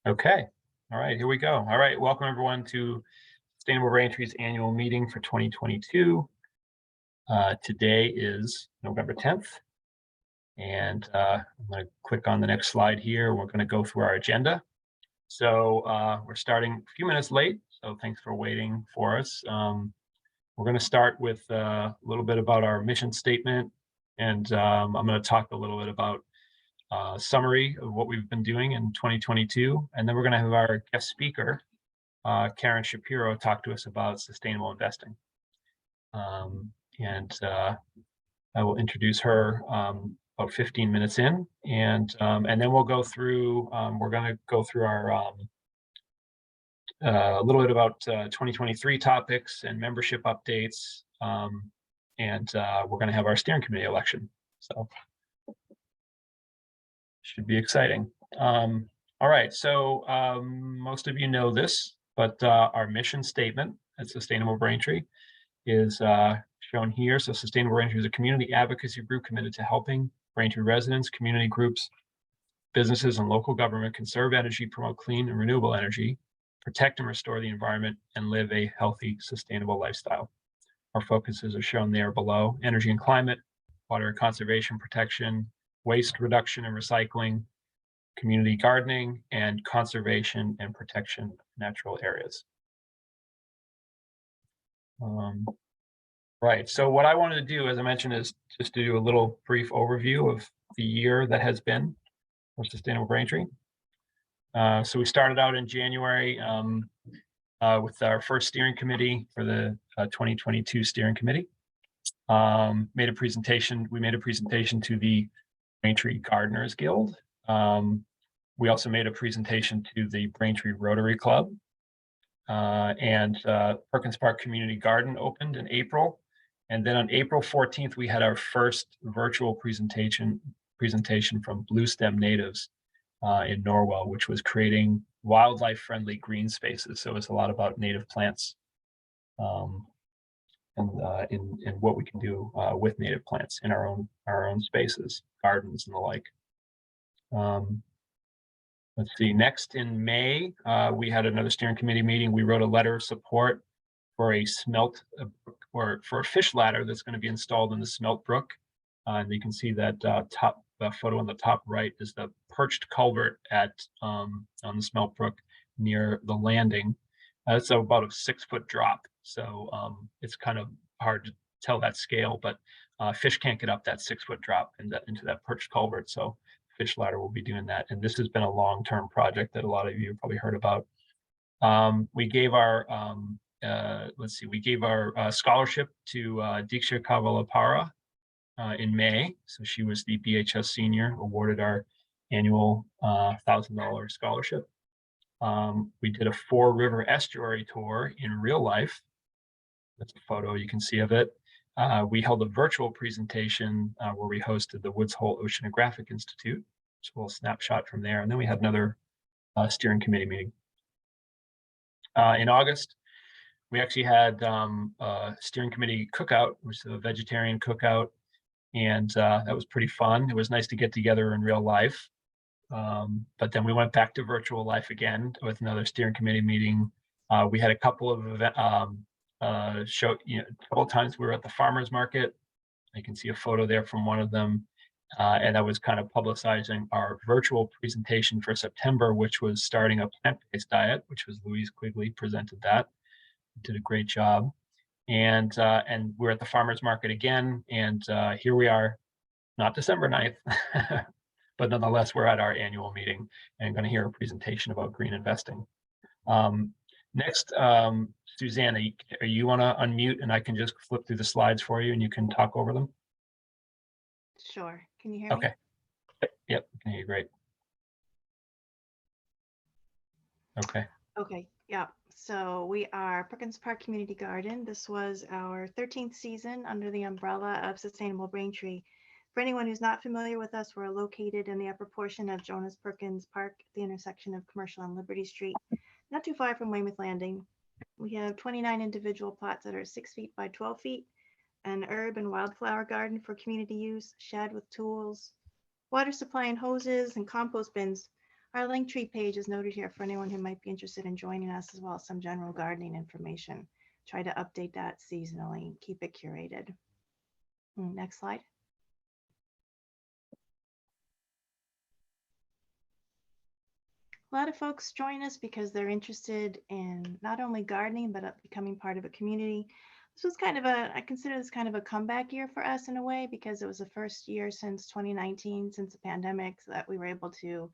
Okay. All right, here we go. All right, welcome everyone to Sustainable Braintree's annual meeting for 2022. Today is November 10th, and I'm going to click on the next slide here. We're going to go through our agenda. So we're starting a few minutes late, so thanks for waiting for us. We're going to start with a little bit about our mission statement, and I'm going to talk a little bit about summary of what we've been doing in 2022, and then we're going to have our guest speaker, Karen Shapiro, talk to us about sustainable investing. And I will introduce her about 15 minutes in, and then we'll go through. We're going to go through our a little bit about 2023 topics and membership updates, and we're going to have our steering committee election. So should be exciting. All right, so most of you know this, but our mission statement at Sustainable Braintree is shown here. So Sustainable Braintree is a community advocacy group committed to helping Braintree residents, community groups, businesses, and local government conserve energy, promote clean and renewable energy, protect and restore the environment, and live a healthy, sustainable lifestyle. Our focuses are shown there below: energy and climate, water and conservation protection, waste reduction and recycling, community gardening, and conservation and protection of natural areas. Right, so what I wanted to do, as I mentioned, is just to do a little brief overview of the year that has been for Sustainable Braintree. So we started out in January with our first steering committee for the 2022 steering committee. We made a presentation to the Braintree Gardeners Guild. We also made a presentation to the Braintree Rotary Club. And Perkins Park Community Garden opened in April. And then on April 14th, we had our first virtual presentation from Blue Stem Natives in Norwell, which was creating wildlife-friendly green spaces. So it's a lot about native plants and in what we can do with native plants in our own spaces, gardens, and the like. Let's see. Next, in May, we had another steering committee meeting. We wrote a letter of support for a for a fish ladder that's going to be installed in the Smelt Brook. And you can see that top photo on the top right is the perched culvert at on the Smelt Brook near the landing. It's about a 6-foot drop, so it's kind of hard to tell that scale, but fish can't get up that 6-foot drop into that perched culvert. So fish ladder will be doing that, and this has been a long-term project that a lot of you have probably heard about. We gave our scholarship to Diksha Kavalapara in May. So she was the BHS senior, awarded our annual $1,000 scholarship. We did a 4-river estuary tour in real life. That's a photo you can see of it. We held a virtual presentation where we hosted the Woods Hole Oceanographic Institute. Just a little snapshot from there. And then we had another steering committee meeting. In August, we actually had a steering committee cookout, which is a vegetarian cookout. And that was pretty fun. It was nice to get together in real life. But then we went back to virtual life again with another steering committee meeting. We had a couple of a couple of times we were at the farmers market. You can see a photo there from one of them. And that was kind of publicizing our virtual presentation for September, which was starting a plant-based diet, which was Louise Quigley presented that. Did a great job. And we're at the farmers market again. And here we are, not December 9th, but nonetheless, we're at our annual meeting and going to hear a presentation about green investing. Next, Susanna, you want to unmute and I can just flip through the slides for you and you can talk over them? Sure. Can you hear me? Okay. Yep, I can hear you great. Okay. Okay, yeah. So we are Perkins Park Community Garden. This was our 13th season under the umbrella of Sustainable Braintree. For anyone who's not familiar with us, we're located in the upper portion of Jonas Perkins Park, at the intersection of Commercial and Liberty Street, not too far from Weymouth Landing. We have 29 individual plots that are 6 feet by 12 feet, an herb and wildflower garden for community use, shed with tools, water supply and hoses, and compost bins, Our Linktree page is noted here for anyone who might be interested in joining us, as well as some general gardening information. Try to update that seasonally and keep it curated. Next slide. A lot of folks join us because they're interested in not only gardening, but becoming part of a community. This was kind of I consider this kind of a comeback year for us in a way, because it was the first year since 2019, since the pandemic, that we were able to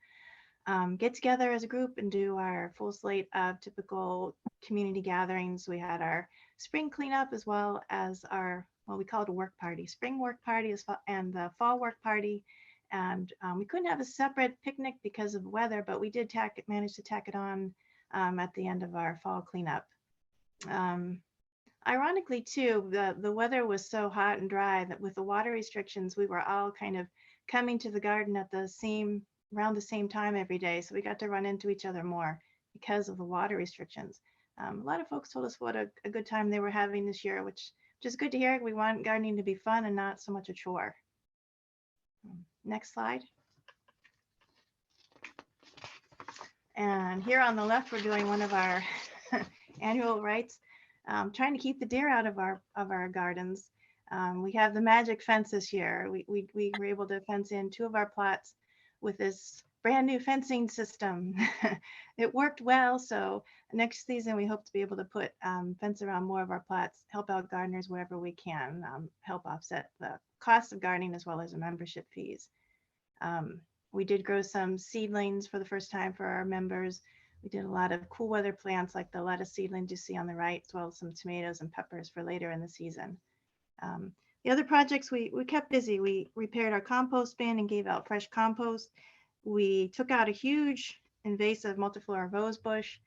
get together as a group and do our full slate of typical community gatherings. We had our spring cleanup, as well as our, well, we call it a work party, spring work party and the fall work party. And we couldn't have a separate picnic because of weather, but we did manage to tack it on at the end of our fall cleanup. Ironically too, the weather was so hot and dry that with the water restrictions, we were all kind of coming to the garden at around the same time every day. So we got to run into each other more because of the water restrictions. A lot of folks told us what a good time they were having this year, which is good to hear. We want gardening to be fun and not so much a chore. Next slide. And here on the left, we're doing one of our annual rites, trying to keep the deer out of our gardens. We have the magic fence this year. We were able to fence in 2 of our plots with this brand new fencing system. It worked well. So next season, we hope to be able to put fence around more of our plots, help out gardeners wherever we can, help offset the cost of gardening as well as the membership fees. We did grow some seedlings for the first time for our members. We did a lot of cool weather plants like the lettuce seedlings you see on the right, as well as some tomatoes and peppers for later in the season. The other projects, we kept busy. We repaired our compost bin and gave out fresh compost. We took out a huge invasive multiflora rose bush,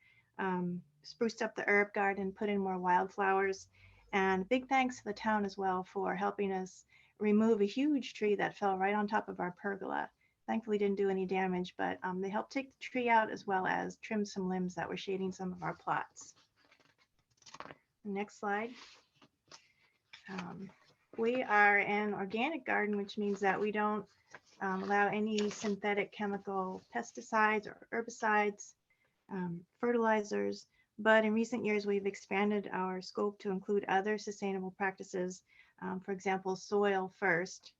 spruced up the herb garden, put in more wildflowers, and big thanks to the town as well for helping us remove a huge tree that fell right on top of our pergola. Thankfully didn't do any damage, but they helped take the tree out as well as trim some limbs that were shading some of our plots. Next slide. We are an organic garden, which means that we don't allow any synthetic chemical pesticides or herbicides, fertilizers. But in recent years, we've expanded our scope to include other sustainable practices. For example, soil first.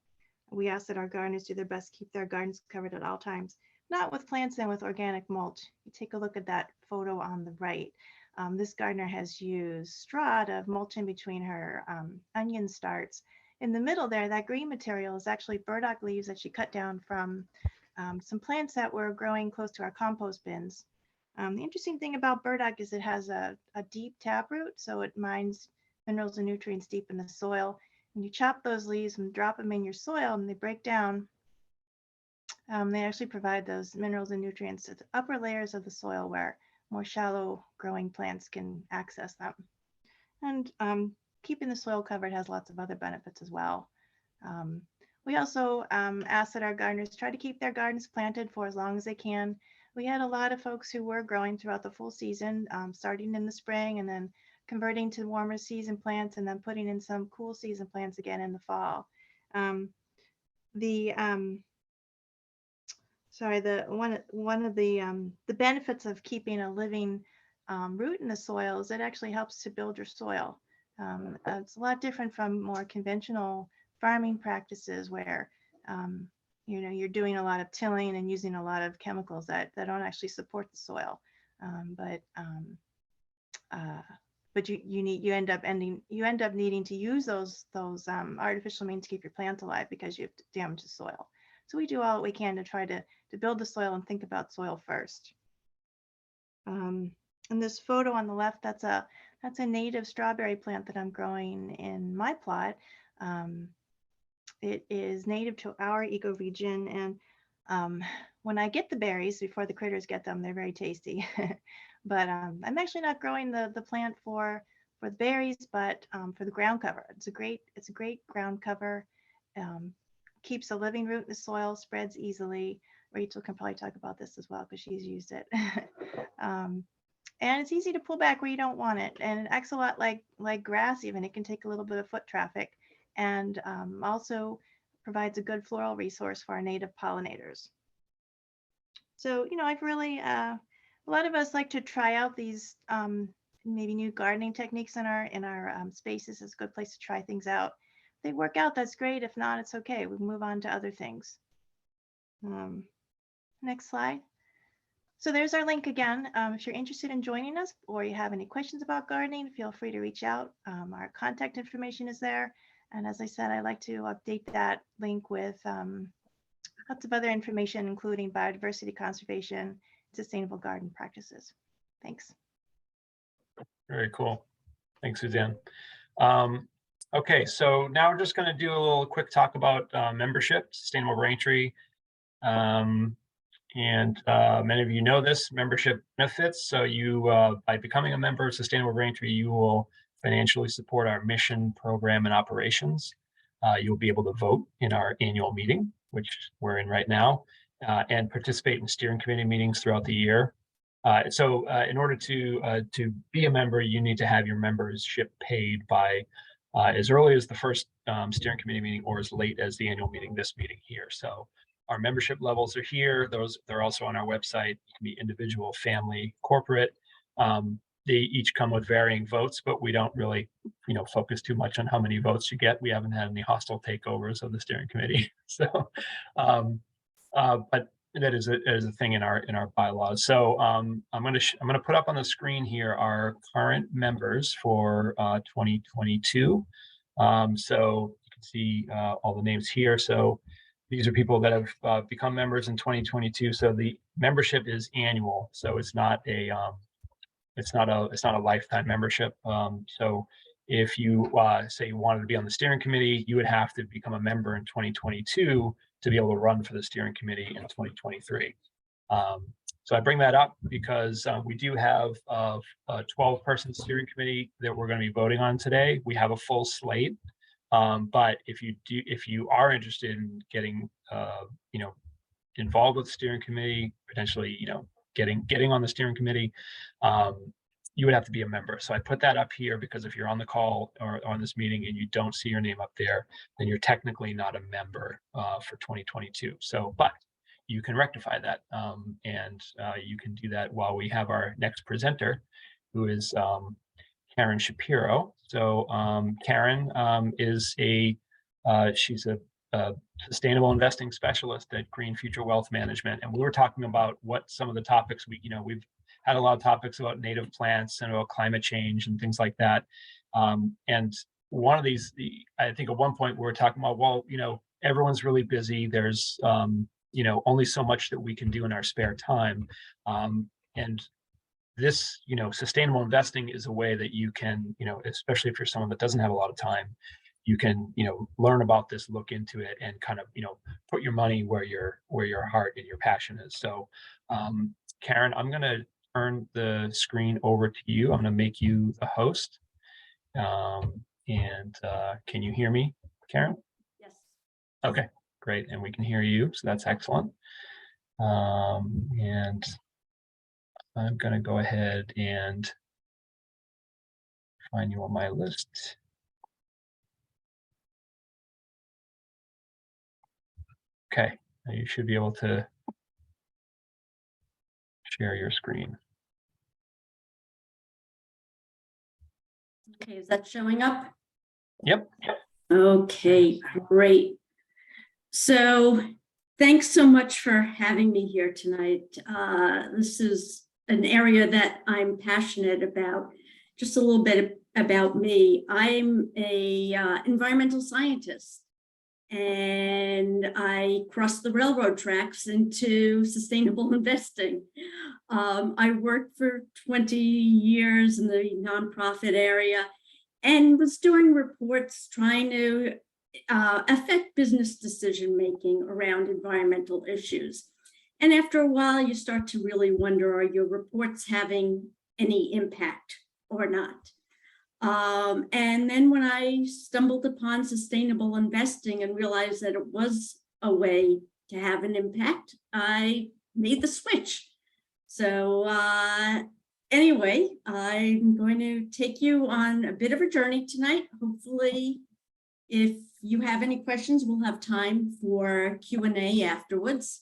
We ask that our gardeners do their best to keep their gardens covered at all times, not with plants and with organic mulch. You take a look at that photo on the right. This gardener has used straw to mulch in between her onion starts. In the middle there, that green material is actually burdock leaves that she cut down from some plants that were growing close to our compost bins. The interesting thing about burdock is it has a deep taproot, so it mines minerals and nutrients deep in the soil. When you chop those leaves and drop them in your soil and they break down, they actually provide those minerals and nutrients to the upper layers of the soil where more shallow growing plants can access them. And keeping the soil covered has lots of other benefits as well. We also ask that our gardeners try to keep their gardens planted for as long as they can. We had a lot of folks who were growing throughout the full season, starting in the spring and then converting to warmer season plants and then putting in some cool season plants again in the fall. One of the benefits of keeping a living root in the soil is it actually helps to build your soil. It's a lot different from more conventional farming practices where you're doing a lot of tilling and using a lot of chemicals that don't actually support the soil. But you end up needing to use those artificial means to keep your plants alive because you've damaged the soil. So we do all we can to try to build the soil and think about soil first. In this photo on the left, that's a native strawberry plant that I'm growing in my plot. It is native to our ecoregion, and when I get the berries before the critters get them, they're very tasty. But I'm actually not growing the plant for the berries, but for the ground cover. It's a great ground cover. Keeps a living root in the soil, spreads easily. Rachel can probably talk about this as well because she's used it. And it's easy to pull back where you don't want it. And it acts a lot like grass even. It can take a little bit of foot traffic and also provides a good floral resource for our native pollinators. So, I've really, a lot of us like to try out these maybe new gardening techniques in our spaces. Is a good place to try things out. If they work out, that's great. If not, it's okay. We move on to other things. Um, Next slide. So there's our link again. If you're interested in joining us or you have any questions about gardening, feel free to reach out. Our contact information is there. And as I said, I like to update that link with lots of other information, including biodiversity conservation, sustainable garden practices. Thanks. Very cool. Thanks, Suzanne. Okay, so now we're just going to do a little quick talk about membership, Sustainable Braintree. Many of you know this, membership benefits. So you, by becoming a member of Sustainable Braintree, you will financially support our mission, program, and operations. You'll be able to vote in our annual meeting, which we're in right now, and participate in steering committee meetings throughout the year. In order to be a member, you need to have your membership paid by as early as the first steering committee meeting or as late as the annual meeting, this meeting here. So our membership levels are here. They're also on our website. You can be individual, family, corporate. They each come with varying votes, but we don't really, focus too much on how many votes you get. We haven't had any hostile takeovers of the steering committee. So, but that is a thing in our bylaws. So I'm going to put up on the screen here our current members for 2022. So you can see all the names here. So these are people that have become members in 2022. So the membership is annual. So it's not a lifetime membership. So if you say you wanted to be on the steering committee, you would have to become a member in 2022 to be able to run for the steering committee in 2023. So I bring that up because we do have a 12-person steering committee that we're going to be voting on today. We have a full slate. But if you are interested in getting, involved with the steering committee, potentially, getting on the steering committee, you would have to be a member. So I put that up here because if you're on the call or on this meeting and you don't see your name up there, then you're technically not a member for 2022. So, but you can rectify that, and you can do that while we have our next presenter, who is Karen Shapiro. So Karen is she's a sustainable investing specialist at Green Future Wealth Management, and we were talking about what some of the topics we've had a lot of topics about native plants and about climate change and things like that. And one of these, I think at one point we were talking about, well, everyone's really busy. There's only so much that we can do in our spare time, and this, sustainable investing is a way that you can, especially if you're someone that doesn't have a lot of time, you can, learn about this, look into it, and kind of, put your money where your heart and your passion is. So, Karen, I'm going to turn the screen over to you. I'm going to make you the host. Can you hear me, Karen? Yes. Okay, great. And we can hear you. So that's excellent. And I'm going to go ahead and find you on my list. Okay, now you should be able to share your screen. Okay, is that showing up? Yep. Okay, great. So thanks so much for having me here tonight. This is an area that I'm passionate about. Just a little bit about me. I'm a environmental scientist, and I crossed the railroad tracks into sustainable investing. I worked for 20 years in the nonprofit area and was doing reports trying to affect business decision making around environmental issues. And after a while, you start to really wonder, are your reports having any impact or not? And then when I stumbled upon sustainable investing and realized that it was a way to have an impact, I made the switch. So anyway, I'm going to take you on a bit of a journey tonight. Hopefully, if you have any questions, we'll have time for Q&A afterwards.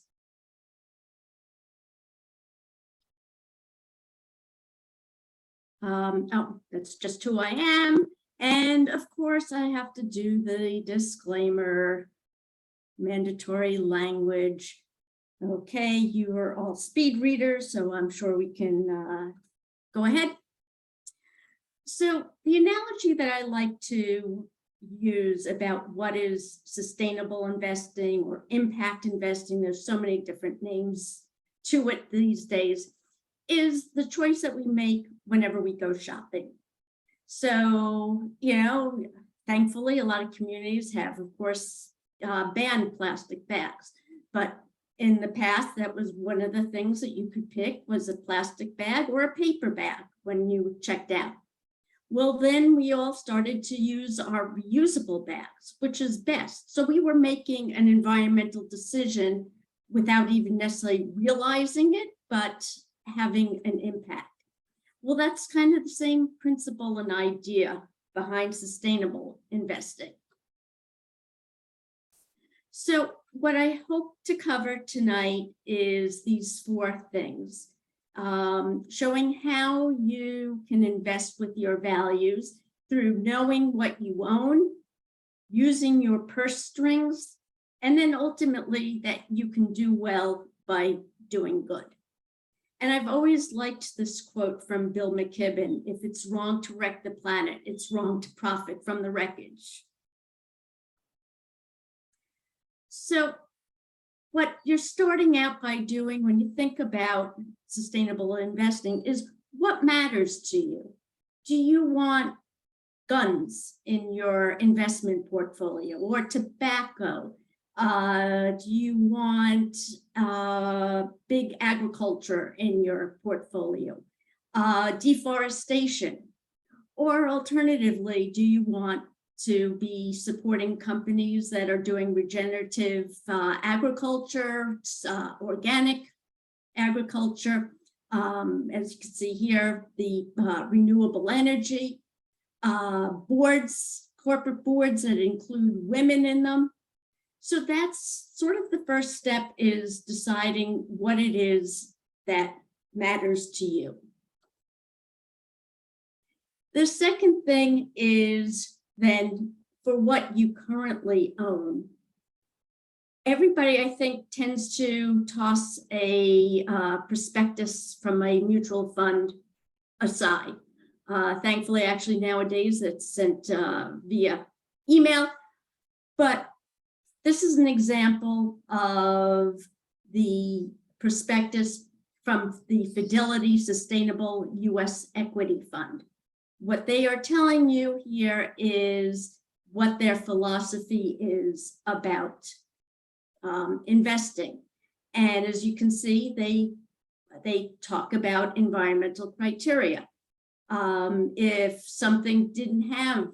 Oh, that's just who I am. And of course, I have to do the disclaimer, mandatory language. Okay, you are all speed readers, so I'm sure we can go ahead. So the analogy that I like to use about what is sustainable investing or impact investing, there's so many different names to it these days, is the choice that we make whenever we go shopping. So, thankfully, a lot of communities have, of course, banned plastic bags. But in the past, that was one of the things that you could pick was a plastic bag or a paper bag when you checked out. Well, then we all started to use our reusable bags, which is best. So we were making an environmental decision without even necessarily realizing it, but having an impact. Well, that's kind of the same principle and idea behind sustainable investing. So what I hope to cover tonight is these 4 things. Showing how you can invest with your values through knowing what you own, using your purse strings, and then ultimately that you can do well by doing good. And I've always liked this quote from Bill McKibben: if it's wrong to wreck the planet, it's wrong to profit from the wreckage. So what you're starting out by doing when you think about sustainable investing is what matters to you. Do you want guns in your investment portfolio or tobacco? Do you want big agriculture in your portfolio? Deforestation? Or alternatively, do you want to be supporting companies that are doing regenerative agriculture, organic agriculture, as you can see here, the renewable energy, boards, corporate boards that include women in them. So that's sort of the first step, is deciding what it is that matters to you. The second thing is then for what you currently own. Everybody, I think, tends to toss a prospectus from a mutual fund aside. Thankfully, actually, nowadays it's sent via email. But this is an example of the prospectus from the Fidelity Sustainable U.S. Equity Fund. What they are telling you here is what their philosophy is about investing. And as you can see, they talk about environmental criteria. If something didn't have,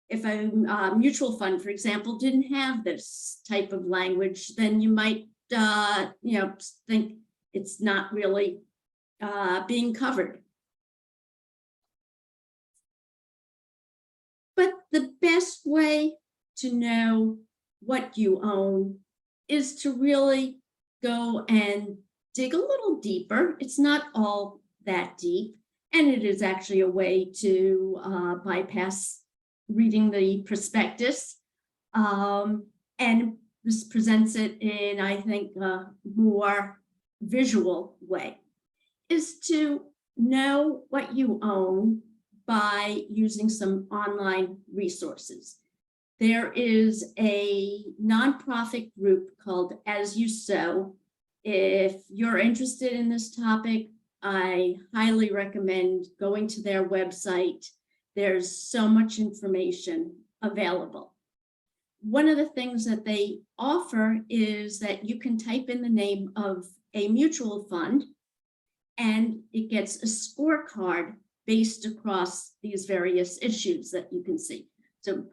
if a mutual fund, for example, didn't have this type of language, then you might think it's not really being covered. But the best way to know what you own is to really go and dig a little deeper. It's not all that deep, and it is actually a way to bypass reading the prospectus. And this presents it in, I think, a more visual way, is to know what you own by using some online resources. There is a nonprofit group called As You Sow. If you're interested in this topic, I highly recommend going to their website. There's so much information available. One of the things that they offer is that you can type in the name of a mutual fund, and it gets a scorecard based across these various issues that you can see. So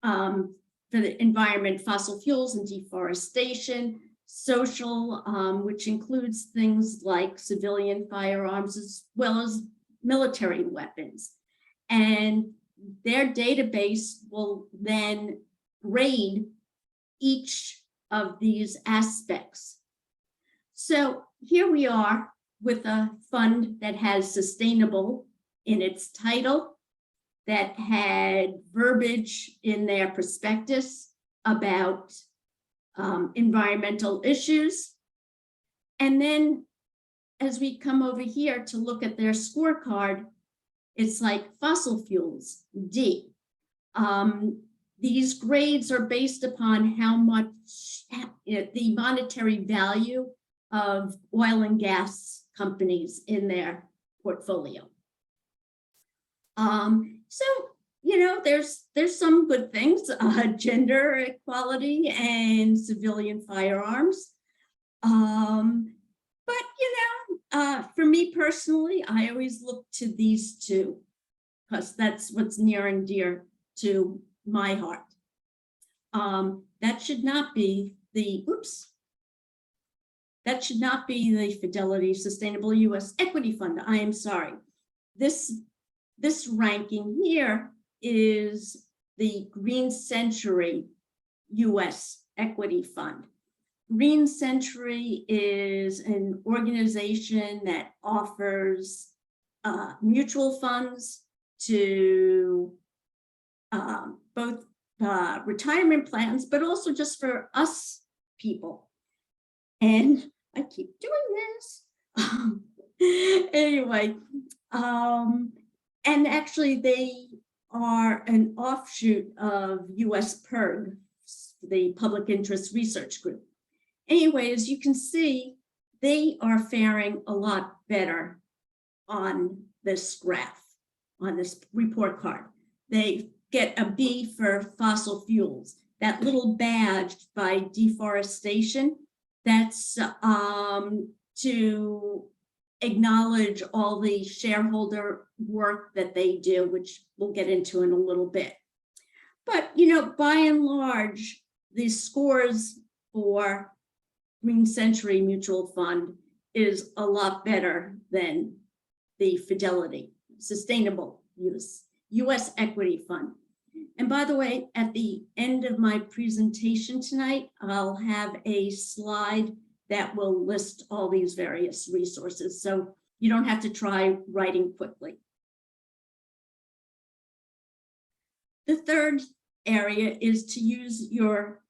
for the environment, fossil fuels and deforestation, social, which includes things like civilian firearms as well as military weapons. And their database will then grade each of these aspects. So here we are with a fund that has sustainable in its title that had verbiage in their prospectus about environmental issues. And then as we come over here to look at their scorecard, it's like fossil fuels, D. These grades are based upon how much the monetary value of oil and gas companies in their portfolio. So, you know, there's some good things, gender equality and civilian firearms. But, you know, for me personally, I always look to these two because that's what's near and dear to my heart. That should not be the, that should not be the Fidelity Sustainable U.S. Equity Fund. I am sorry. This ranking here is the Green Century U.S. Equity Fund. Green Century is an organization that offers mutual funds to both retirement plans, but also just for us people. And I keep doing this. Anyway, and actually they are an offshoot of US PIRG, the Public Interest Research Group. Anyway, as you can see, they are faring a lot better on this graph, on this report card. They get a B for fossil fuels. That little badge by deforestation, that's to acknowledge all the shareholder work that they do, which we'll get into in a little bit. But, you know, by and large, the scores for Green Century Mutual Fund is a lot better than the Fidelity Sustainable U.S. Equity Fund. And by the way, at the end of my presentation tonight, I'll have a slide that will list all these various resources, so you don't have to try writing quickly. The third area is to use your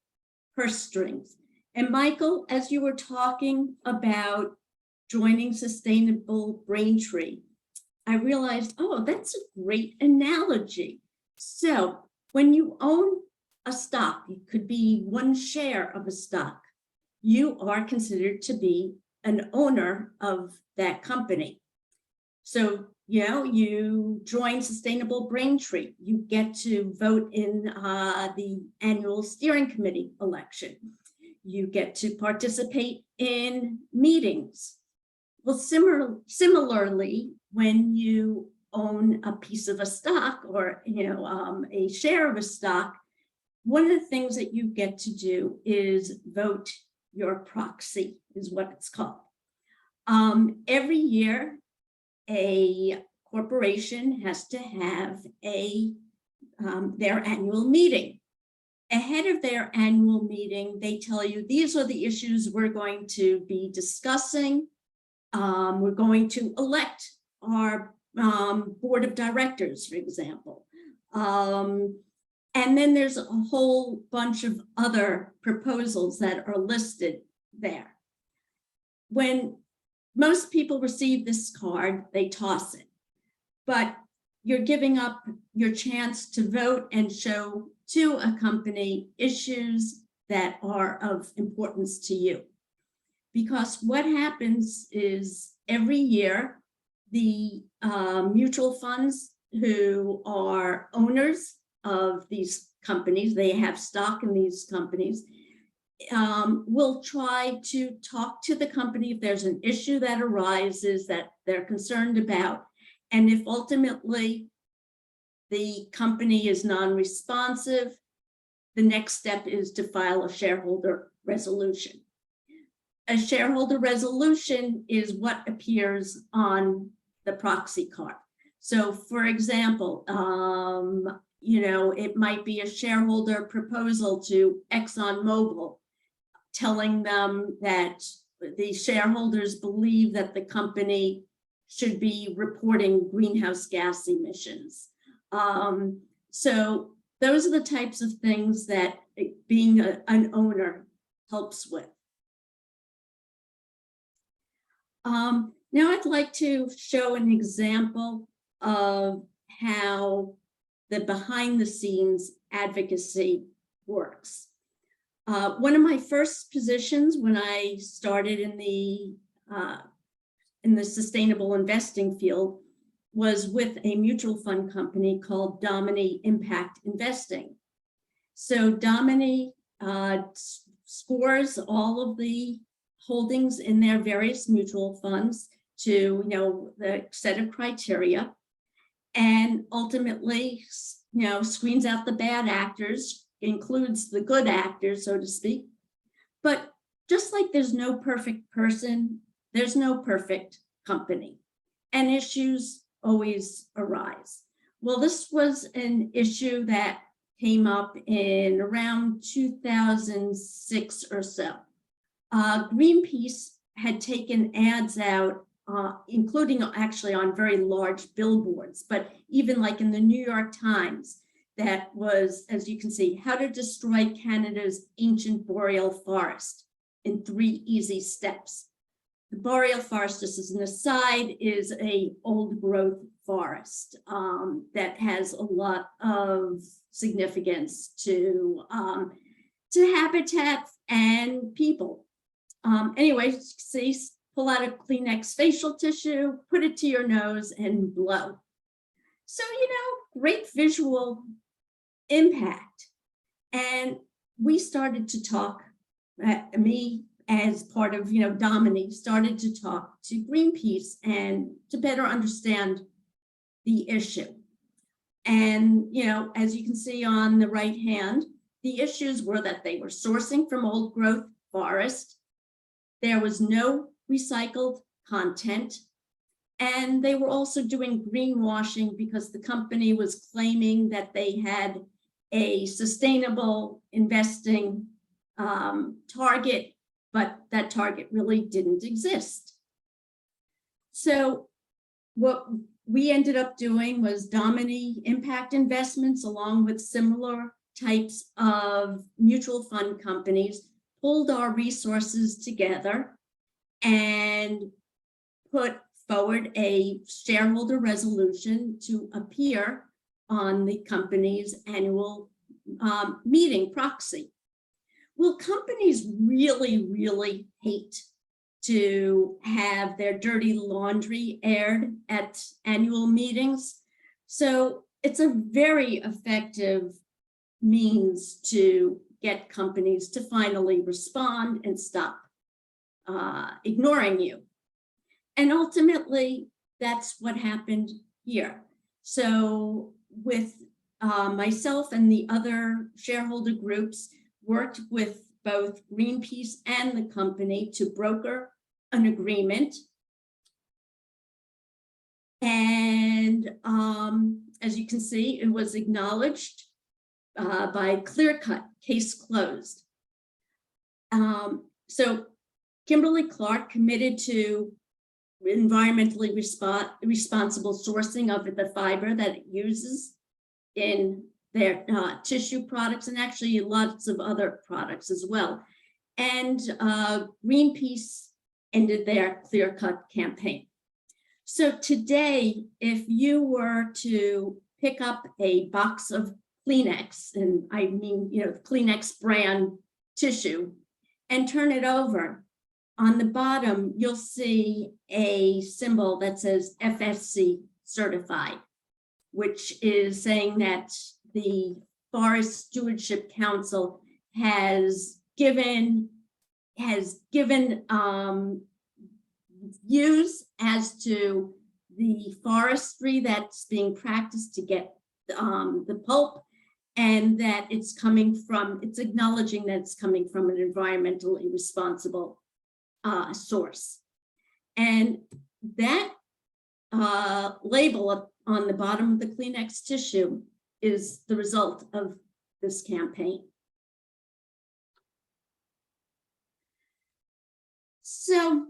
purse strings. And Michael, as you were talking about joining Sustainable Braintree, I realized, oh, that's a great analogy. So when you own a stock, it could be one share of a stock, you are considered to be an owner of that company. So, you know, you join Sustainable Braintree, you get to vote in the annual steering committee election. You get to participate in meetings. Well, similarly, when you own a piece of a stock or, you know, a share of a stock, one of the things that you get to do is vote your proxy, is what it's called. Every year, a corporation has to have their annual meeting. Ahead of their annual meeting, they tell you, these are the issues we're going to be discussing. We're going to elect our board of directors, for example. And then there's a whole bunch of other proposals that are listed there. When most people receive this card, they toss it. But you're giving up your chance to vote and show to a company issues that are of importance to you. Because what happens is every year, the mutual funds who are owners of these companies, they have stock in these companies, will try to talk to the company if there's an issue that arises that they're concerned about. And if ultimately the company is non-responsive, the next step is to file a shareholder resolution. A shareholder resolution is what appears on the proxy card. So for example, you know, it might be a shareholder proposal to ExxonMobil, telling them that the shareholders believe that the company should be reporting greenhouse gas emissions. So those are the types of things that being an owner helps with. Now I'd like to show an example of how the behind the scenes advocacy works. One of my first positions when I started in the sustainable investing field was with a mutual fund company called Domini Impact Investing. So Domini scores all of the holdings in their various mutual funds to the set of criteria, and ultimately screens out the bad actors, includes the good actors, so to speak. But just like there's no perfect person, there's no perfect company, and issues always arise. Well, this was an issue that came up in around 2006 or so. Greenpeace had taken ads out, including actually on very large billboards, but even like in the New York Times, that was, as you can see, how to destroy Canada's ancient boreal forest in 3 easy steps. The boreal forest, just as an aside, is a old growth forest that has a lot of significance to habitat and people. Anyway, see, pull out a Kleenex facial tissue, put it to your nose and blow. So, great visual impact. And we started to talk, me as part of, Domini, started to talk to Greenpeace and to better understand the issue. And, as you can see on the right hand, the issues were that they were sourcing from old growth forest. There was no recycled content. And they were also doing greenwashing because the company was claiming that they had a sustainable investing target, but that target really didn't exist. So what we ended up doing was Domini Impact Investments, along with similar types of mutual fund companies, pulled our resources together and put forward a shareholder resolution to appear on the company's annual meeting proxy. Well, companies really, really hate to have their dirty laundry aired at annual meetings. So it's a very effective means to get companies to finally respond and stop ignoring you. And ultimately, that's what happened here. So with myself and the other shareholder groups, worked with both Greenpeace and the company to broker an agreement. And as you can see, it was acknowledged by clear cut, case closed. So Kimberly-Clark committed to environmentally responsible sourcing of the fiber that it uses in their tissue products, and actually lots of other products as well. And Greenpeace ended their clear-cut campaign. So today, if you were to pick up a box of Kleenex, and I mean, Kleenex brand tissue, and turn it over, on the bottom, you'll see a symbol that says FSC certified, which is saying that the Forest Stewardship Council has given views as to the forestry that's being practiced to get the pulp, and that it's acknowledging that it's coming from an environmentally responsible source. And that label up on the bottom of the Kleenex tissue is the result of this campaign. So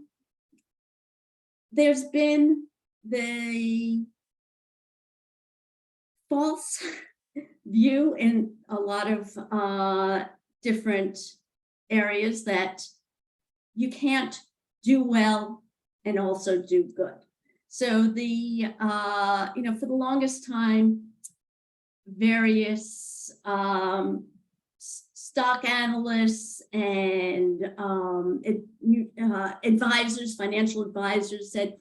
there's been the false view in a lot of different areas that you can't do well and also do good. So for the longest time, various stock analysts and advisors, financial advisors said,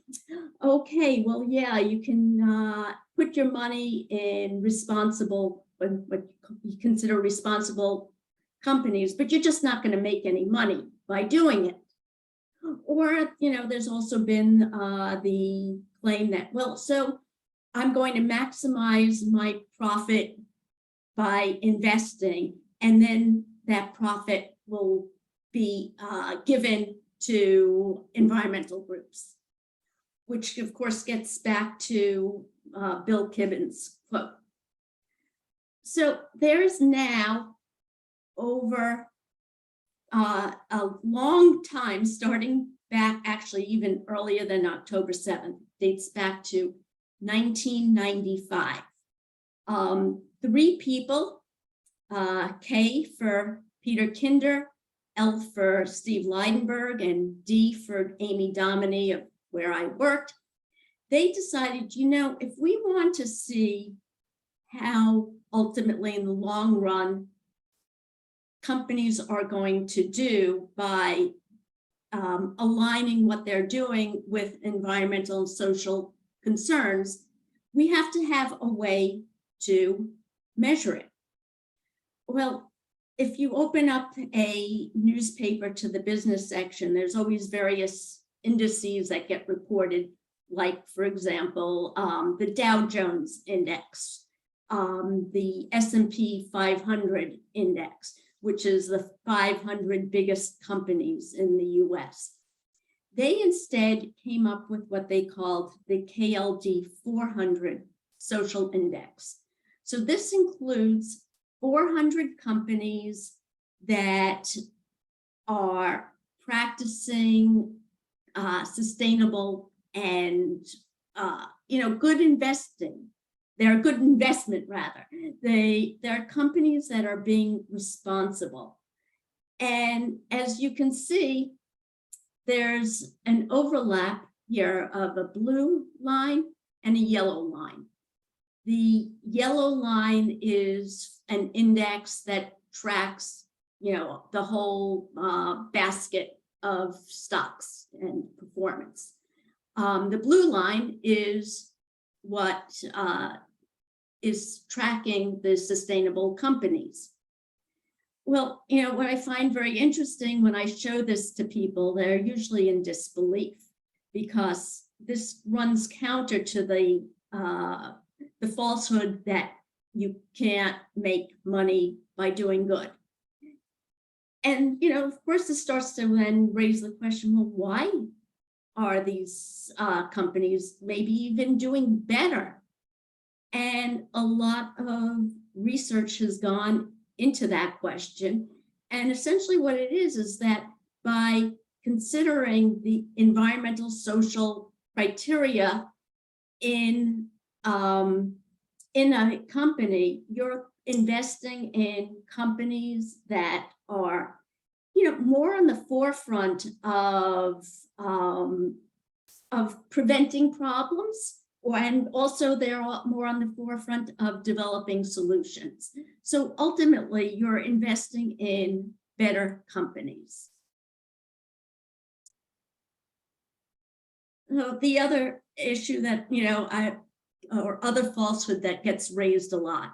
okay, well, yeah, you can put your money in responsible, what you consider responsible companies, but you're just not going to make any money by doing it. Or, there's also been the claim that, well, so I'm going to maximize my profit by investing, and then that profit will be given to environmental groups, which of course gets back to Bill Kibben's quote. So there's now over a long time, starting back actually even earlier than October 7th, dates back to 1995. 3 people, K for Peter Kinder, L for Steve Leidenberg, and D for Amy Dominy, of where I worked. They decided, if we want to see how ultimately in the long run companies are going to do by aligning what they're doing with environmental and social concerns, we have to have a way to measure it. Well, if you open up a newspaper to the business section, there's always various indices that get reported, like, for example, the Dow Jones Index, the S&P 500 Index, which is the 500 biggest companies in the US. They instead came up with what they called the KLD 400 Social Index. So this includes 400 companies that are practicing sustainable and good investing. They're a good investment, rather. They're companies that are being responsible. And as you can see, there's an overlap here of a blue line and a yellow line. The yellow line is an index that tracks, the whole basket of stocks and performance. The blue line is what is tracking the sustainable companies. Well, what I find very interesting when I show this to people, they're usually in disbelief, because this runs counter to the falsehood that you can't make money by doing good. And, of course, this starts to then raise the question, well, why are these companies maybe even doing better? And a lot of research has gone into that question. And essentially what it is that by considering the environmental social criteria in a company, you're investing in companies that are, more on the forefront of preventing problems, and also they're more on the forefront of developing solutions. So ultimately, you're investing in better companies. So the other issue that, or other falsehood that gets raised a lot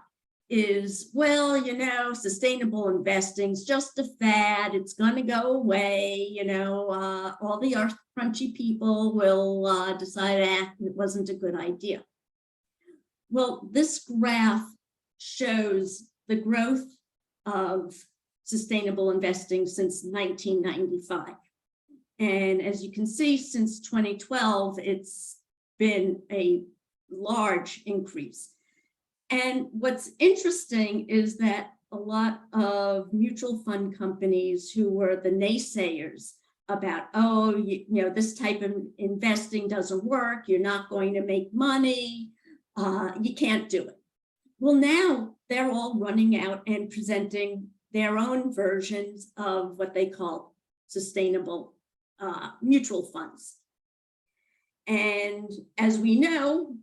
is, well, sustainable investing is just a fad. It's going to go away. All the earth crunchy people will decide it wasn't a good idea. Well, this graph shows the growth of sustainable investing since 1995. And as you can see, since 2012, it's been a large increase. And what's interesting is that a lot of mutual fund companies who were the naysayers about, oh, you know, this type of investing doesn't work. You're not going to make money. You can't do it. Well, now they're all running out and presenting their own versions of what they call sustainable mutual funds. And as we know,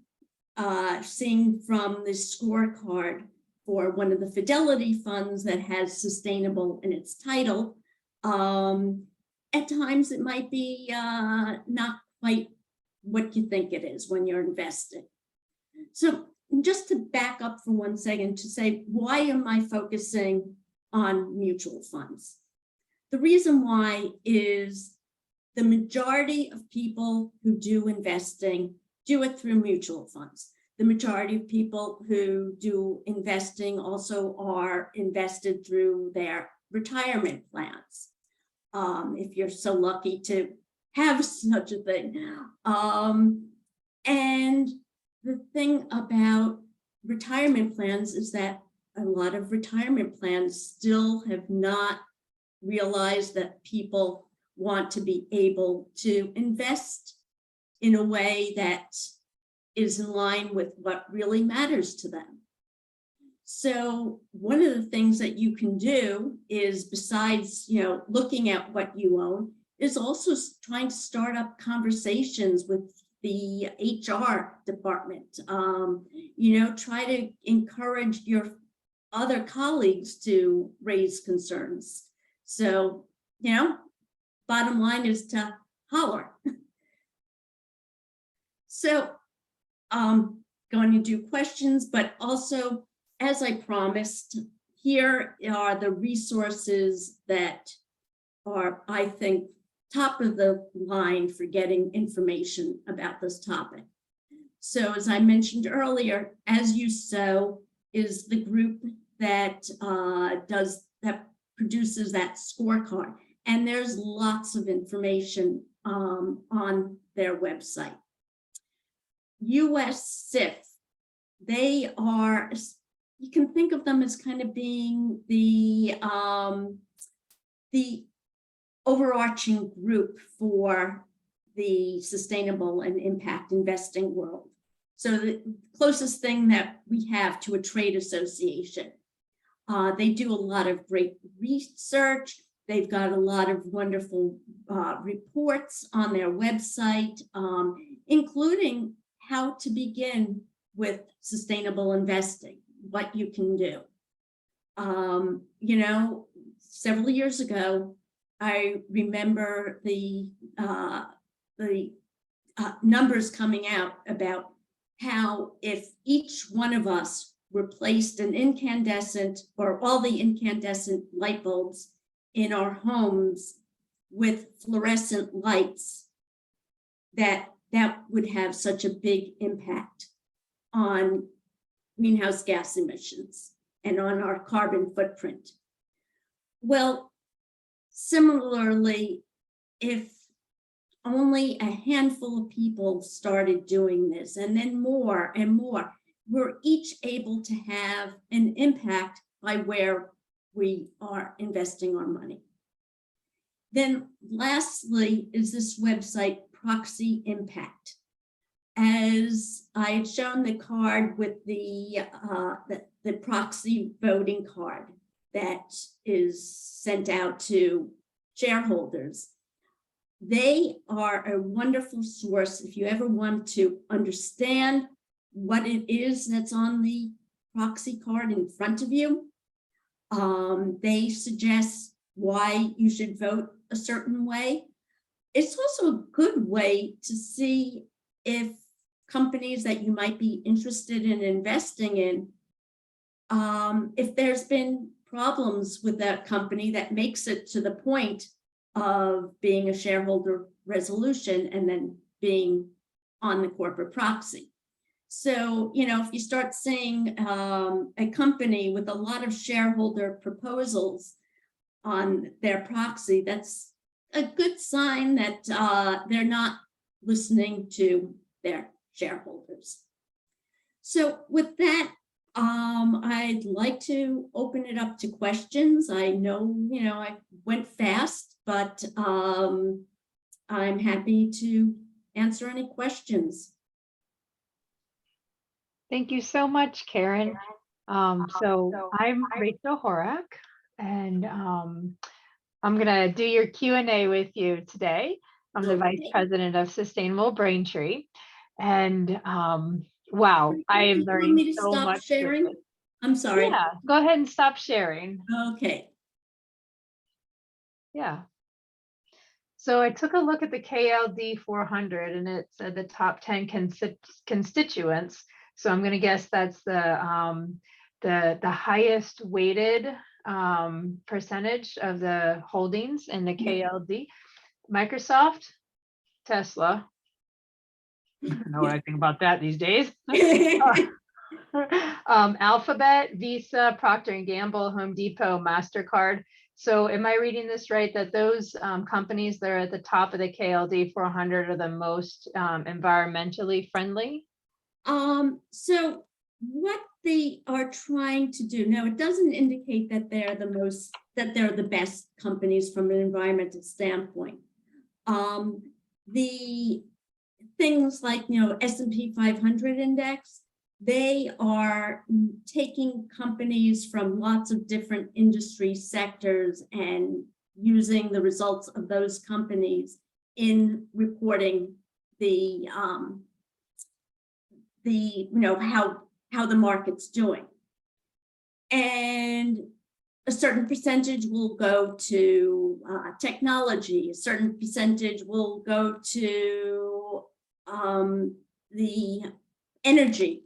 seeing from the scorecard for one of the Fidelity funds that has sustainable in its title, at times it might be not quite what you think it is when you're investing. So just to back up for 1 second to say, why am I focusing on mutual funds? The reason why is the majority of people who do investing do it through mutual funds. The majority of people who do investing also are invested through their retirement plans. If you're so lucky to have such a thing. And the thing about retirement plans is that a lot of retirement plans still have not realized that people want to be able to invest in a way that is in line with what really matters to them. So one of the things that you can do is, besides, you know, looking at what you own, is also trying to start up conversations with the HR department. You know, try to encourage your other colleagues to raise concerns. So, you know, bottom line is to holler. So going to do questions, but also, as I promised, here are the resources that are, I think, top of the line for getting information about this topic. So as I mentioned earlier, As You Sow is the group that produces that scorecard. And there's lots of information on their website. US SIF, they are, you can think of them as kind of being the overarching group for the sustainable and impact investing world. So the closest thing that we have to a trade association. They do a lot of great research. They've got a lot of wonderful reports on their website, including how to begin with sustainable investing, what you can do. You know, several years ago, I remember the numbers coming out about how if each one of us replaced an incandescent or all the incandescent light bulbs in our homes with fluorescent lights, that would have such a big impact on greenhouse gas emissions and on our carbon footprint. Well, similarly, if only a handful of people started doing this, and then more and more, we're each able to have an impact by where we are investing our money. Then lastly is this website, Proxy Impact. As I had shown the card with the proxy voting card that is sent out to shareholders, they are a wonderful source if you ever want to understand what it is that's on the proxy card in front of you. They suggest why you should vote a certain way. It's also a good way to see if companies that you might be interested in investing in, if there's been problems with that company that makes it to the point of being a shareholder resolution and then being on the corporate proxy. So, you know, if you start seeing a company with a lot of shareholder proposals on their proxy, that's a good sign that they're not listening to their shareholders. So with that, I'd like to open it up to questions. I know, you know, I went fast, but I'm happy to answer any questions. Thank you so much, Karen. So I'm Rachel Horak, and I'm gonna do your Q&A with you today. I'm the Vice Okay. President of Sustainable Braintree, and wow, I am You want learning me to so stop much. sharing? I'm sorry. Yeah, go ahead and stop sharing. Okay. Yeah. So I took a look at the KLD 400, and it said the top 10 constituents. So I'm going to guess that's the highest weighted percentage of the holdings in the KLD. Microsoft, Tesla. I don't know what I think about that these days. Alphabet, Visa, Procter & Gamble, Home Depot, MasterCard. So am I reading this right, that those companies that are at the top of the KLD 400 are the most environmentally friendly? So what they are trying to do now, it doesn't indicate that they're the best companies from an environmental standpoint. The things like, S&P 500 index, they are taking companies from lots of different industry sectors and using the results of those companies in reporting how the market's doing. And a certain percentage will go to technology, a certain percentage will go to the energy,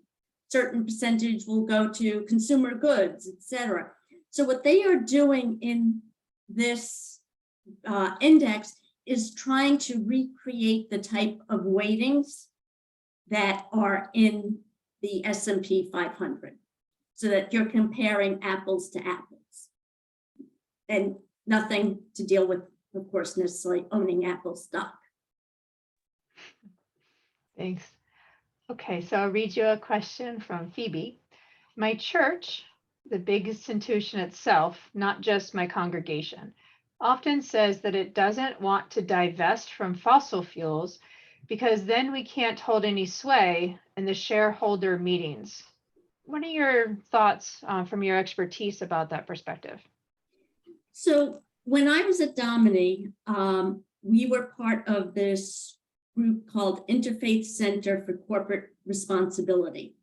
certain percentage will go to consumer goods, etc. So what they are doing in this index is trying to recreate the type of weightings that are in the S&P 500, so that you're comparing apples to apples, and nothing to deal with, of course, necessarily owning Apple stock. Thanks. Okay, so I'll read you a question from Phoebe. My church, the big institution itself, not just my congregation, often says that it doesn't want to divest from fossil fuels because then we can't hold any sway in the shareholder meetings. What are your thoughts from your expertise about that perspective? So when I was at Domini, we were part of this group called Interfaith Center for Corporate Responsibility.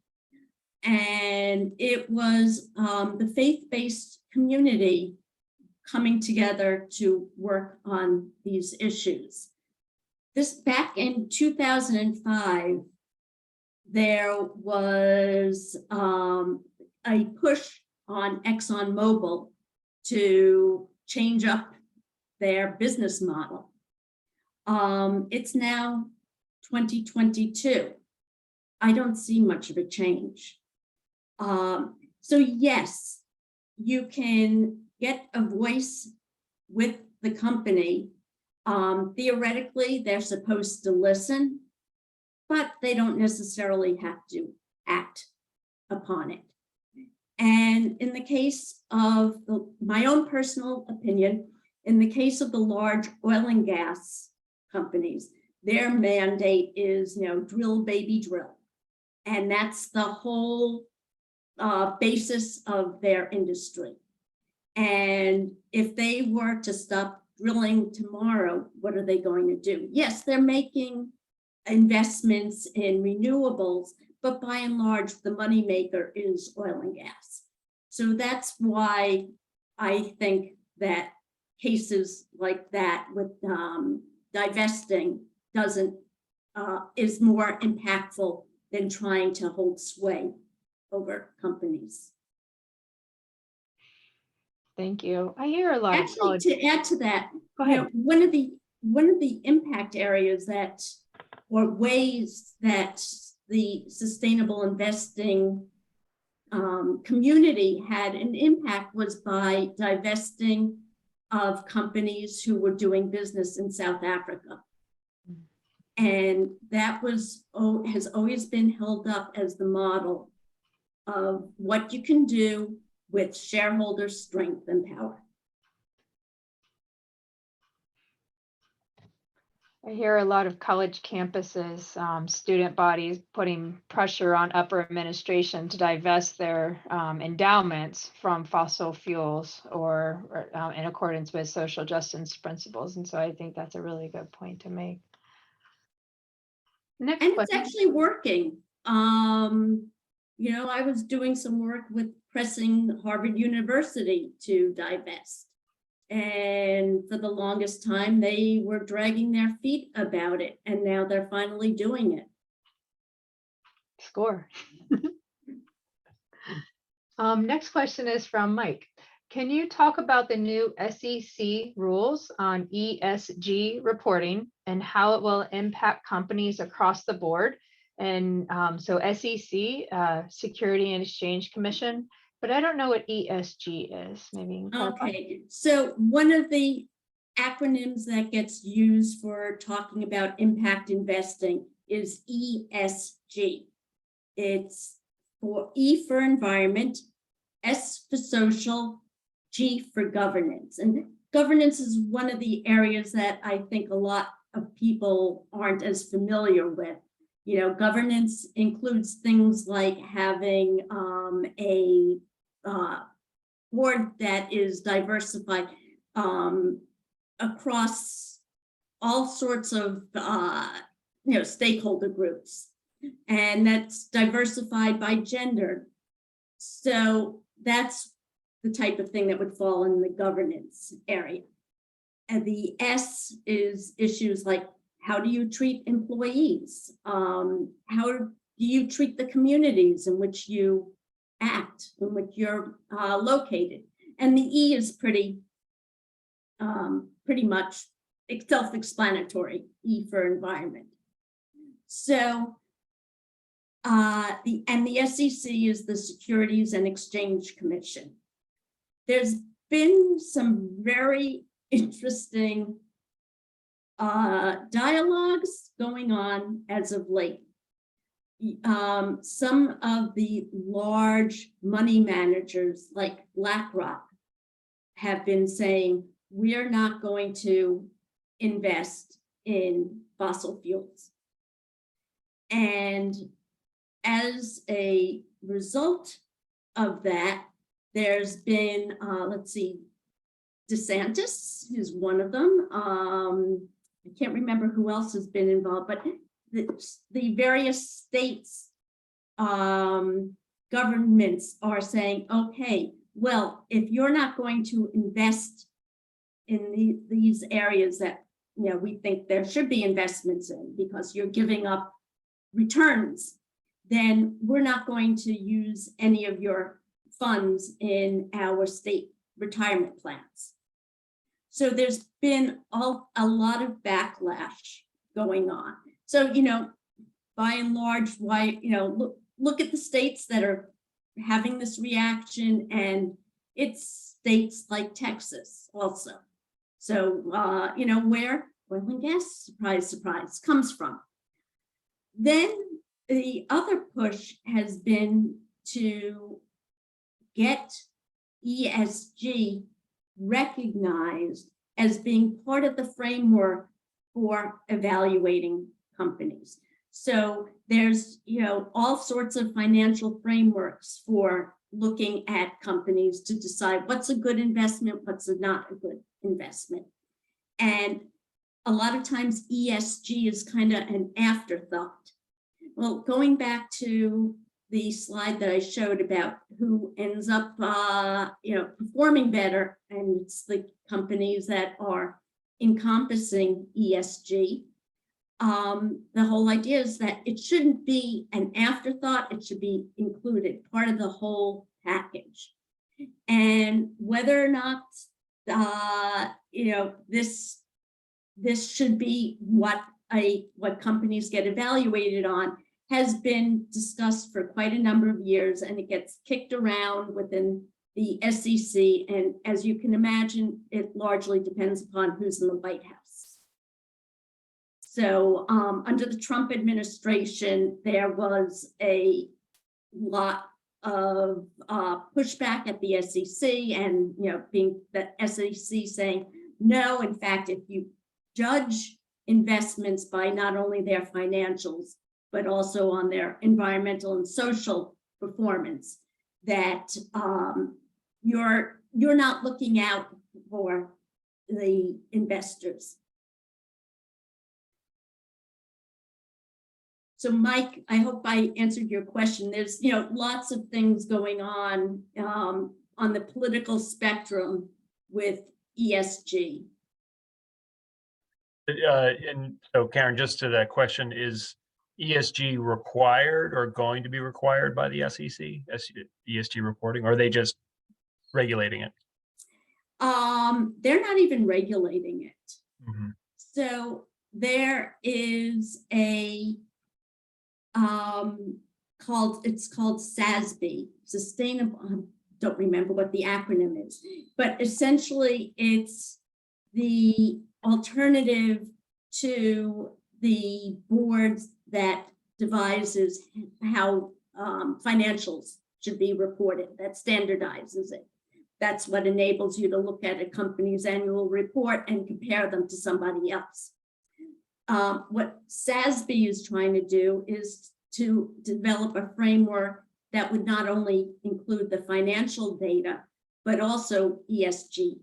And it was the faith-based community coming together to work on these issues. This back in 2005, there was a push on ExxonMobil to change up their business model. It's now 2022. I don't see much of a change. So yes, you can get a voice with the company. Theoretically, they're supposed to listen, but they don't necessarily have to act upon it. And in the case of my own personal opinion, in the case of the large oil and gas companies, their mandate is, drill, baby, drill. And that's the whole basis of their industry. And if they were to stop drilling tomorrow, what are they going to do? Yes, they're making investments in renewables, but by and large, the moneymaker is oil and gas. So that's why I think that cases like that with divesting is more impactful than trying to hold sway over companies. Thank you. I hear a lot Actually, of to add to that, Go ahead. one of the impact areas that, or ways that the sustainable investing community had an impact was by divesting of companies who were doing business in South Africa. And that has always been held up as the model of what you can do with shareholder strength and power. I hear a lot of college campuses, student bodies putting pressure on upper administration to divest their endowments from fossil fuels or in accordance with social justice principles. And so I think that's a really good point to make. Next And it's question. actually working. I was doing some work with pressing Harvard University to divest. And for the longest time, they were dragging their feet about it. And now they're finally doing it. Score. Next question is from Mike. Can you talk about the new SEC rules on ESG reporting and how it will impact companies across the board? And so SEC, Security and Exchange Commission, but I don't know what ESG is. Maybe you can clarify. Okay, so one of the acronyms that gets used for talking about impact investing is ESG. It's for E for environment, S for social, G for governance. And governance is one of the areas that I think a lot of people aren't as familiar with. Governance includes things like having a board that is diversified across all sorts of stakeholder groups, and that's diversified by gender. So that's the type of thing that would fall in the governance area. And the S is issues like, how do you treat employees? How do you treat the communities in which you act, in which you're located? And the E is pretty much self-explanatory, E for environment. So the SEC is the Securities and Exchange Commission. There's been some very interesting dialogues going on as of late. Some of the large money managers like BlackRock have been saying, we're not going to invest in fossil fuels. And as a result of that, there's been, DeSantis is one of them. I can't remember who else has been involved, but the various states governments are saying, okay, well, if you're not going to invest in these areas that we think there should be investments in because you're giving up returns, then we're not going to use any of your funds in our state retirement plans. So there's been a lot of backlash going on. So, by and large, why, look at the states that are having this reaction, and it's states like Texas also. So, where oil and gas, surprise, surprise, comes from. Then the other push has been to get ESG recognized as being part of the framework for evaluating companies. So there's, all sorts of financial frameworks for looking at companies to decide what's a good investment, what's not a good investment. And a lot of times ESG is kind of an afterthought. Well, going back to the slide that I showed about who ends up, performing better, and it's the companies that are encompassing ESG. The whole idea is that it shouldn't be an afterthought, it should be included, part of the whole package. And whether or not, this should be what companies get evaluated on has been discussed for quite a number of years, and it gets kicked around within the SEC. And as you can imagine, it largely depends upon who's in the White House. So under the Trump administration, there was a lot of pushback at the SEC, and being the SEC saying, no, in fact, if you judge investments by not only their financials, but also on their environmental and social performance, that you're not looking out for the investors. So Mike, I hope I answered your question. There's, lots of things going on the political spectrum with ESG. And so Karen, just to that question, is ESG required or going to be required by the SEC, ESG reporting, or are they just regulating it? They're not even regulating it. Mm-hmm. So there is a it's called SASB, Sustainable, don't remember what the acronym is, but essentially it's the alternative to the boards that devises how financials should be reported, that standardizes it. That's what enables you to look at a company's annual report and compare them to somebody else. What SASB is trying to do is to develop a framework that would not only include the financial data, but also ESG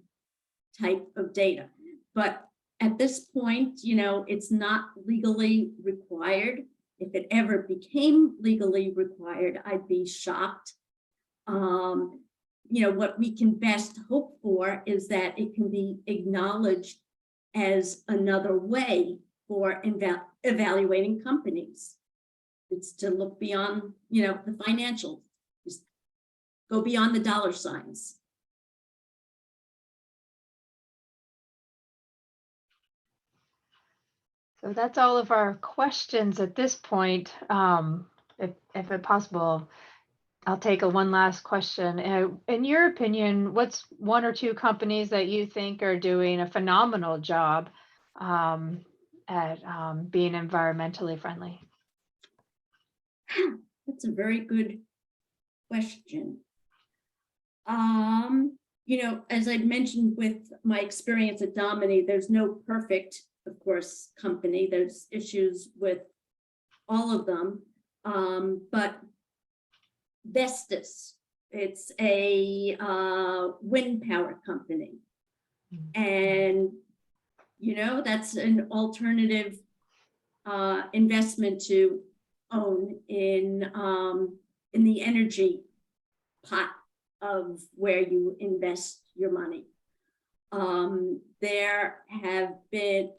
type of data. But at this point, it's not legally required. If it ever became legally required, I'd be shocked. What we can best hope for is that it can be acknowledged as another way for evaluating companies. It's to look beyond, the financials, just go beyond the dollar signs. So that's all of our questions at this point. If it's possible, I'll take one last question. In your opinion, what's one or two companies that you think are doing a phenomenal job at being environmentally friendly? That's a very good question. As I mentioned with my experience at Domini, there's no perfect, of course, company. There's issues with all of them, but Vestas, it's a wind power company. And, that's an alternative investment to own in the energy pot of where you invest your money. There have been,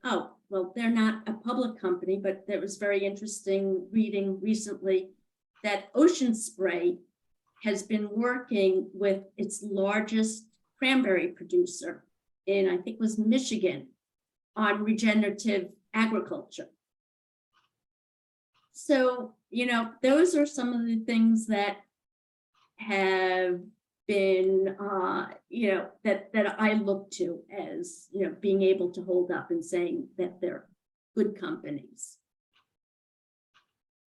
they're not a public company, but there was very interesting reading recently that Ocean Spray has been working with its largest cranberry producer in, I think it was Michigan, on regenerative agriculture. So, those are some of the things that have been, that I look to as, being able to hold up and saying that they're good companies.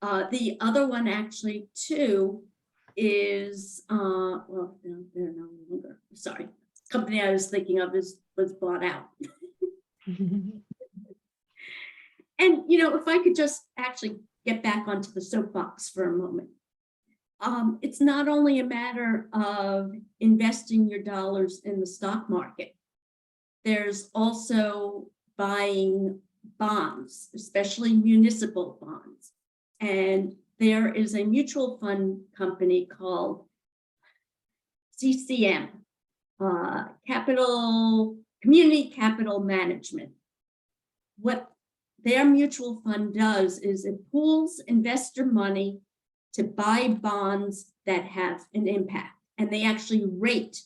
The other one actually too is, well, no, they're no longer, sorry. The company I was thinking of was bought out. And, if I could just actually get back onto the soapbox for a moment. It's not only a matter of investing your dollars in the stock market. There's also buying bonds, especially municipal bonds. And there is a mutual fund company called CCM, Community Capital Management. What their mutual fund does is it pools investor money to buy bonds that have an impact. And they actually rate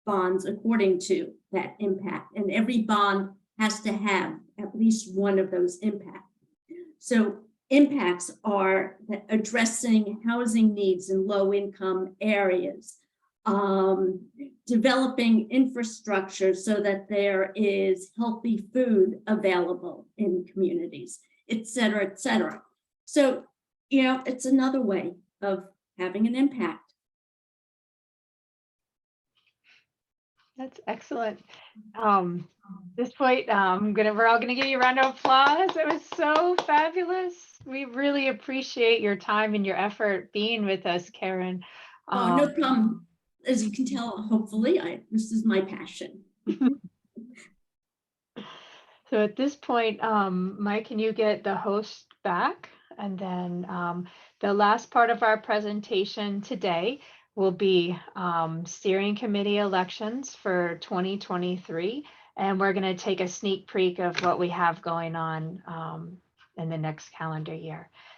bonds according to that impact. And every bond has to have at least one of those impacts. So impacts are addressing housing needs in low-income areas, developing infrastructure so that there is healthy food available in communities, et cetera, et cetera. So, it's another way of having an impact. That's excellent. this point, we're all gonna give you a round of applause. It was so fabulous. We really appreciate your time and your effort being with us, Karen. Oh, no problem. As you can tell, hopefully, this is my passion. So at this point, Mike, can you get the host back? And then the last part of our presentation today will be steering committee elections for 2023. And we're going to take a sneak peek of what we have going on in the next calendar year.